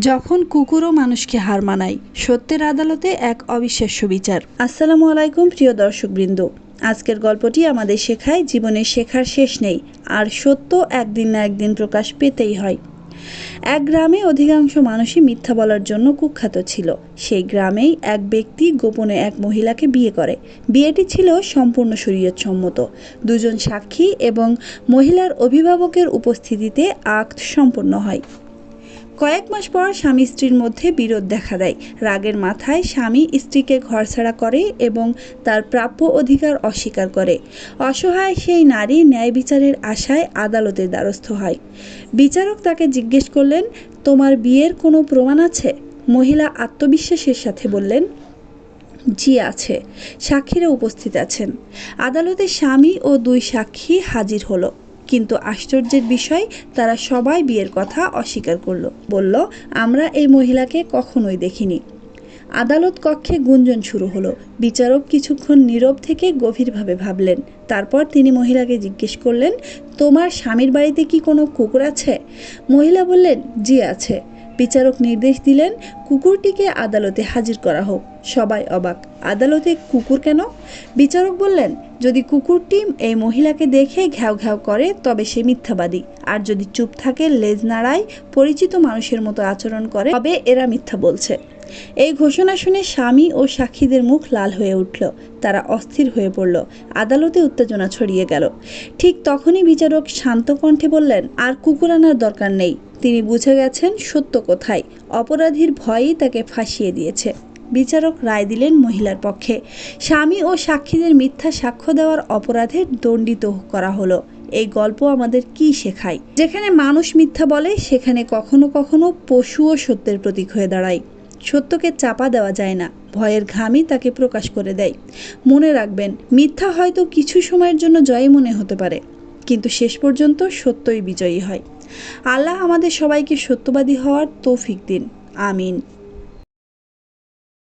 যখন কুকুরও মানুষকে হার মানায়, সত্যের আদালতে এক অবিশ্বাস্য বিচার। আসসালামু আলাইকুম প্রিয় দর্শকবৃন্দ, আজকের গল্পটি আমাদের শেখায় জীবনে শেখার শেষ নেই, আর সত্য একদিন না একদিন প্রকাশ পেতেই হয়। এক গ্রামে অধিকাংশ মানুষই মিথ্যা বলার জন্য কুখ্যাত ছিল। সেই গ্রামেই এক ব্যক্তি গোপনে এক মহিলাকে বিয়ে করে। বিয়েটি ছিল সম্পূর্ণ শরীয়তসম্মত। দুজন সাক্ষী এবং মহিলার অভিভাবকের উপস্থিতিতে আক্ত সম্পন্ন হয়। কয়েক মাস পর স্বামী স্ত্রীর মধ্যে বিরোধ দেখা দেয়। রাগের মাথায় স্বামী স্ত্রীকে ঘরছাড়া করে এবং তার প্রাপ্য অধিকার অস্বীকার করে। অসহায় সেই নারী ন্যায় বিচারের আশায় আদালতের দ্বারস্থ হয়। বিচারক তাকে জিজ্ঞেস করলেন, তোমার বিয়ের কোনো প্রমাণ আছে? মহিলা আত্মবিশ্বাসের সাথে বললেন, জি আছে, সাক্ষীরা উপস্থিত আছেন। আদালতে স্বামী ও দুই সাক্ষী হাজির হলো, কিন্তু আশ্চর্যের বিষয়, তারা সবাই বিয়ের কথা অস্বীকার করলো। বলল, আমরা এই মহিলাকে কখনোই দেখিনি। আদালত কক্ষে গুঞ্জন শুরু হলো। বিচারক কিছুক্ষণ নীরব থেকে গভীরভাবে ভাবলেন। তারপর তিনি মহিলাকে জিজ্ঞেস করলেন, তোমার স্বামীর বাড়িতে কি কোনো কুকুর আছে? মহিলা বললেন, জি আছে। বিচারক নির্দেশ দিলেন, কুকুরটিকে আদালতে হাজির করা হোক। সবাই অবাক, আদালতে কুকুর কেন? বিচারক বললেন, যদি কুকুরটি এই মহিলাকে দেখে ঘ্যাও ঘ্যাও করে তবে সে মিথ্যাবাদী, আর যদি চুপ থাকে, লেজ নাড়ায়, পরিচিত মানুষের মতো আচরণ করে, তবে এরা মিথ্যা বলছে। এই ঘোষণা শুনে স্বামী ও সাক্ষীদের মুখ লাল হয়ে উঠল। তারা অস্থির হয়ে পড়ল। আদালতে উত্তেজনা ছড়িয়ে গেল। ঠিক তখনই বিচারক শান্ত কণ্ঠে বললেন, আর কুকুর আনার দরকার নেই। তিনি বুঝে গেছেন সত্য কোথায়। অপরাধীর ভয়ই তাকে ফাঁসিয়ে দিয়েছে। বিচারক রায় দিলেন মহিলার পক্ষে। স্বামী ও সাক্ষীদের মিথ্যা সাক্ষ্য দেওয়ার অপরাধে দণ্ডিত করা হলো। এই গল্প আমাদের কি শেখায়? যেখানে মানুষ মিথ্যা বলে, সেখানে কখনো কখনো পশুও সত্যের প্রতীক হয়ে দাঁড়ায়। সত্যকে চাপা দেওয়া যায় না, ভয়ের ঘামই তাকে প্রকাশ করে দেয়। মনে রাখবেন, মিথ্যা হয়তো কিছু সময়ের জন্য জয়ী মনে হতে পারে, কিন্তু শেষ পর্যন্ত সত্যই বিজয়ী হয়। আল্লাহ আমাদের সবাইকে সত্যবাদী হওয়ার তৌফিক দিন। আমিন।